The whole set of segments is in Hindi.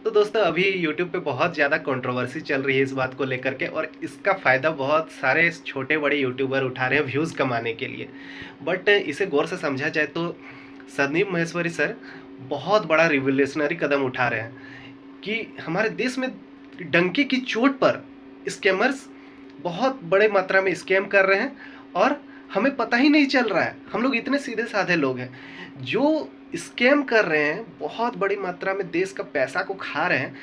तो दोस्तों अभी YouTube पे बहुत ज़्यादा कंट्रोवर्सी चल रही है इस बात को लेकर के, और इसका फ़ायदा बहुत सारे छोटे बड़े यूट्यूबर उठा रहे हैं व्यूज़ कमाने के लिए। बट इसे गौर से समझा जाए तो संदीप माहेश्वरी सर बहुत बड़ा रिवोल्यूशनरी कदम उठा रहे हैं कि हमारे देश में डंके की चोट पर स्कैमर्स बहुत बड़े मात्रा में स्कैम कर रहे हैं और हमें पता ही नहीं चल रहा है। हम लोग इतने सीधे साधे लोग हैं जो स्कैम कर रहे हैं, बहुत बड़ी मात्रा में देश का पैसा को खा रहे हैं,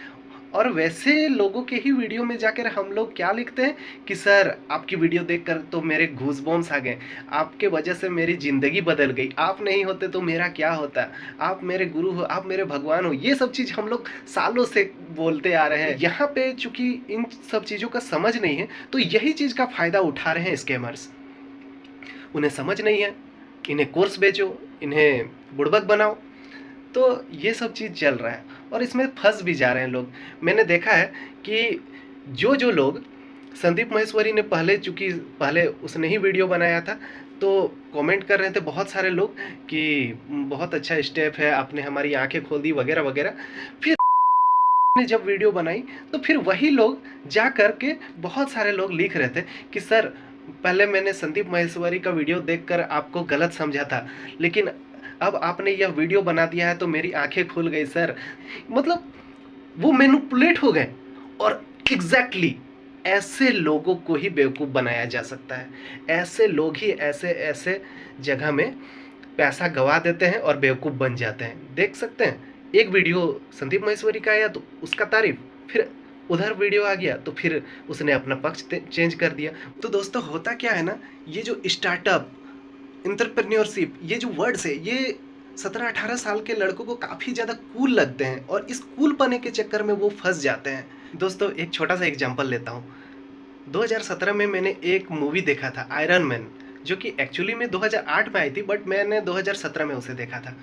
और वैसे लोगों के ही वीडियो में जाकर हम लोग क्या लिखते हैं कि सर आपकी वीडियो देखकर तो मेरे गूज़बम्स आ गए, आपके वजह से मेरी ज़िंदगी बदल गई, आप नहीं होते तो मेरा क्या होता, आप मेरे गुरु हो, आप मेरे भगवान हो। ये सब चीज़ हम लोग सालों से बोलते आ रहे हैं। यहाँ पे चूंकि इन सब चीज़ों का समझ नहीं है तो यही चीज़ का फ़ायदा उठा रहे हैं स्कैमर्स। उन्हें समझ नहीं है, इन्हें कोर्स बेचो, इन्हें बुड़बक बनाओ, तो ये सब चीज़ चल रहा है और इसमें फंस भी जा रहे हैं लोग। मैंने देखा है कि जो लोग संदीप माहेश्वरी ने पहले उसने ही वीडियो बनाया था, तो कमेंट कर रहे थे बहुत सारे लोग कि बहुत अच्छा स्टेप है, आपने हमारी आंखें खोल दी वगैरह वगैरह। फिर ने जब वीडियो बनाई तो फिर वही लोग जा कर के बहुत सारे लोग लिख रहे थे कि सर पहले मैंने संदीप माहेश्वरी का वीडियो देखकर आपको गलत समझा था, लेकिन अब आपने यह वीडियो बना दिया है तो मेरी आंखें खुल गई सर। मतलब वो मैनिपुलेट हो गए। और एग्जैक्टली ऐसे लोगों को ही बेवकूफ़ बनाया जा सकता है। ऐसे लोग ही ऐसे ऐसे जगह में पैसा गवा देते हैं और बेवकूफ़ बन जाते हैं। देख सकते हैं, एक वीडियो संदीप माहेश्वरी का आया तो उसका तारीफ, फिर उधर वीडियो आ गया तो फिर उसने अपना पक्ष चेंज कर दिया। तो दोस्तों होता क्या है ना, ये जो स्टार्टअप एंटरप्रेन्योरशिप ये जो वर्ड्स है ये 17-18 साल के लड़कों को काफ़ी ज़्यादा कूल लगते हैं और इस कूल पने के चक्कर में वो फंस जाते हैं। दोस्तों एक छोटा सा एग्जांपल लेता हूँ। 2017 में मैंने एक मूवी देखा था आयरन मैन, जो कि एक्चुअली में 2008 में आई थी, बट मैंने 2017 में उसे देखा था।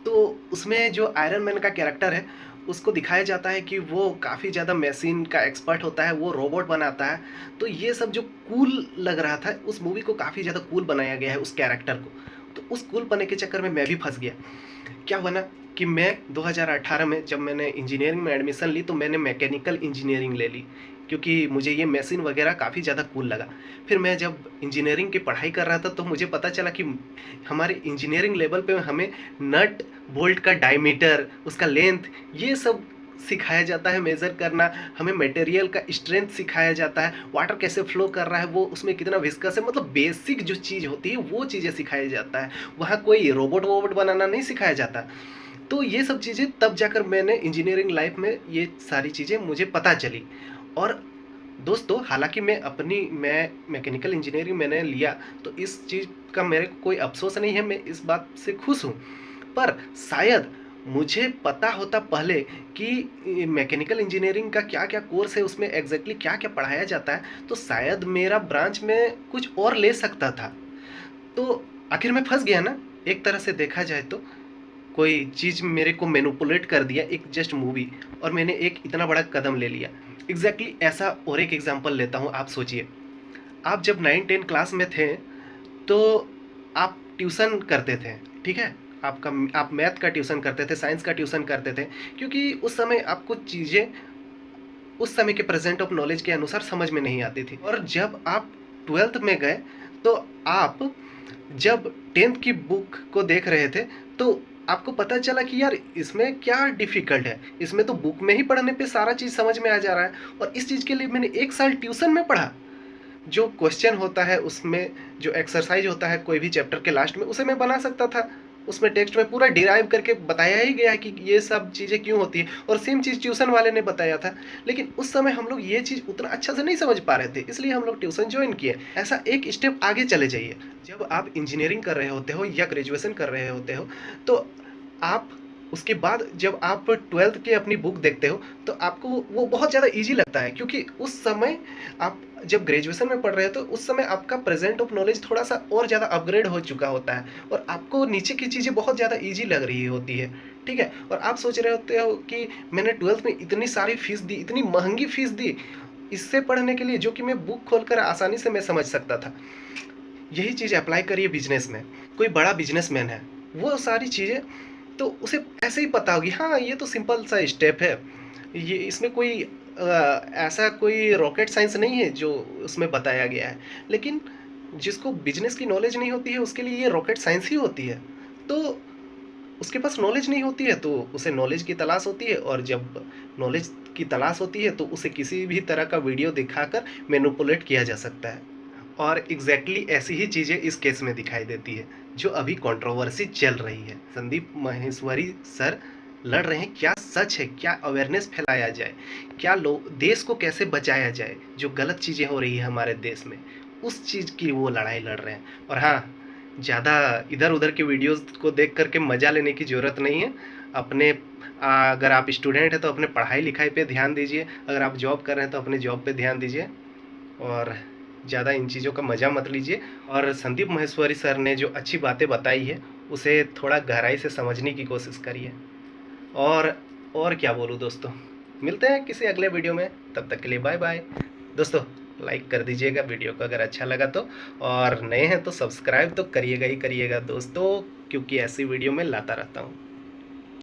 तो उसमें जो आयरन मैन का कैरेक्टर है उसको दिखाया जाता है कि वो काफ़ी ज़्यादा मशीन का एक्सपर्ट होता है, वो रोबोट बनाता है। तो ये सब जो कूल लग रहा था, उस मूवी को काफ़ी ज़्यादा कूल बनाया गया है उस कैरेक्टर को। तो उस कूल पने के चक्कर में मैं भी फंस गया। क्या बना कि मैं 2018 में जब मैंने इंजीनियरिंग में एडमिशन ली तो मैंने मैकेनिकल इंजीनियरिंग ले ली, क्योंकि मुझे ये मशीन वगैरह काफ़ी ज़्यादा कूल लगा। फिर मैं जब इंजीनियरिंग की पढ़ाई कर रहा था तो मुझे पता चला कि हमारे इंजीनियरिंग लेवल पे हमें नट बोल्ट का डायमीटर, उसका लेंथ, ये सब सिखाया जाता है मेज़र करना। हमें मटेरियल का स्ट्रेंथ सिखाया जाता है, वाटर कैसे फ्लो कर रहा है, वो उसमें कितना विस्कस है, मतलब बेसिक जो चीज़ होती है वो चीज़ें सिखाया जाता है। वहाँ कोई रोबोट वोबोट बनाना नहीं सिखाया जाता। तो ये सब चीज़ें तब जाकर मैंने इंजीनियरिंग लाइफ में ये सारी चीज़ें मुझे पता चली। और दोस्तों हालांकि मैं मैकेनिकल इंजीनियरिंग मैंने लिया तो इस चीज़ का मेरे को कोई अफसोस नहीं है, मैं इस बात से खुश हूँ। पर शायद मुझे पता होता पहले कि मैकेनिकल इंजीनियरिंग का क्या क्या कोर्स है, उसमें एग्जैक्टली क्या क्या पढ़ाया जाता है, तो शायद मेरा ब्रांच में कुछ और ले सकता था। तो आखिर में फंस गया ना, एक तरह से देखा जाए तो। कोई चीज़ मेरे को मैनिपुलेट कर दिया, एक जस्ट मूवी, और मैंने एक इतना बड़ा कदम ले लिया। एग्जैक्टली ऐसा और एक एग्जांपल लेता हूँ। आप सोचिए, आप जब 9-10 क्लास में थे तो आप ट्यूशन करते थे, ठीक है, आप मैथ का ट्यूशन करते थे, साइंस का ट्यूशन करते थे, क्योंकि उस समय आपको चीज़ें उस समय के प्रेजेंट ऑफ नॉलेज के अनुसार समझ में नहीं आती थी। और जब आप 12th में गए तो आप जब 10th की बुक को देख रहे थे तो आपको पता चला कि यार इसमें क्या डिफ़िकल्ट है, इसमें तो बुक में ही पढ़ने पे सारा चीज़ समझ में आ जा रहा है। और इस चीज़ के लिए मैंने 1 साल ट्यूशन में पढ़ा। जो क्वेश्चन होता है उसमें जो एक्सरसाइज होता है कोई भी चैप्टर के लास्ट में, उसे मैं बना सकता था। उसमें टेक्स्ट में पूरा डिराइव करके बताया ही गया है कि ये सब चीज़ें क्यों होती है, और सेम चीज़ ट्यूशन वाले ने बताया था। लेकिन उस समय हम लोग ये चीज़ उतना अच्छा से नहीं समझ पा रहे थे, इसलिए हम लोग ट्यूशन ज्वाइन किए। ऐसा एक स्टेप आगे चले जाइए। जब आप इंजीनियरिंग कर रहे होते हो या ग्रेजुएशन कर रहे होते हो तो आप उसके बाद जब आप 12th की अपनी बुक देखते हो तो आपको वो बहुत ज़्यादा इजी लगता है, क्योंकि उस समय आप जब ग्रेजुएशन में पढ़ रहे हो तो उस समय आपका प्रेजेंट ऑफ नॉलेज थोड़ा सा और ज़्यादा अपग्रेड हो चुका होता है और आपको नीचे की चीज़ें बहुत ज़्यादा इजी लग रही होती है, ठीक है। और आप सोच रहे होते हो कि मैंने 12th में इतनी सारी फीस दी, इतनी महंगी फीस दी इससे पढ़ने के लिए, जो कि मैं बुक खोलकर आसानी से मैं समझ सकता था। यही चीज़ अप्लाई करिए बिजनेस में। कोई बड़ा बिजनेसमैन है, वो सारी चीज़ें तो उसे ऐसे ही पता होगी, हाँ ये तो सिंपल सा स्टेप है, ये इसमें कोई ऐसा कोई रॉकेट साइंस नहीं है जो उसमें बताया गया है, लेकिन जिसको बिजनेस की नॉलेज नहीं होती है उसके लिए ये रॉकेट साइंस ही होती है। तो उसके पास नॉलेज नहीं होती है तो उसे नॉलेज की तलाश होती है, और जब नॉलेज की तलाश होती है तो उसे किसी भी तरह का वीडियो दिखाकर मैनिपुलेट किया जा सकता है। और एग्जैक्टली ऐसी ही चीज़ें इस केस में दिखाई देती है जो अभी कंट्रोवर्सी चल रही है। संदीप माहेश्वरी सर लड़ रहे हैं, क्या सच है, क्या अवेयरनेस फैलाया जाए, क्या लोग देश को कैसे बचाया जाए, जो गलत चीज़ें हो रही है हमारे देश में उस चीज़ की वो लड़ाई लड़ रहे हैं। और हाँ, ज़्यादा इधर उधर के वीडियोस को देख करके मज़ा लेने की ज़रूरत नहीं है। अपने अगर आप स्टूडेंट हैं तो अपने पढ़ाई लिखाई पे ध्यान दीजिए, अगर आप जॉब कर रहे हैं तो अपने जॉब पे ध्यान दीजिए, और ज़्यादा इन चीज़ों का मज़ा मत लीजिए। और संदीप माहेश्वरी सर ने जो अच्छी बातें बताई है उसे थोड़ा गहराई से समझने की कोशिश करिए। और और क्या बोलूँ दोस्तों, मिलते हैं किसी अगले वीडियो में, तब तक के लिए बाय बाय। दोस्तों लाइक कर दीजिएगा वीडियो को अगर अच्छा लगा तो, और नए हैं तो सब्सक्राइब तो करिएगा ही करिएगा दोस्तों, क्योंकि ऐसी वीडियो मैं लाता रहता हूँ।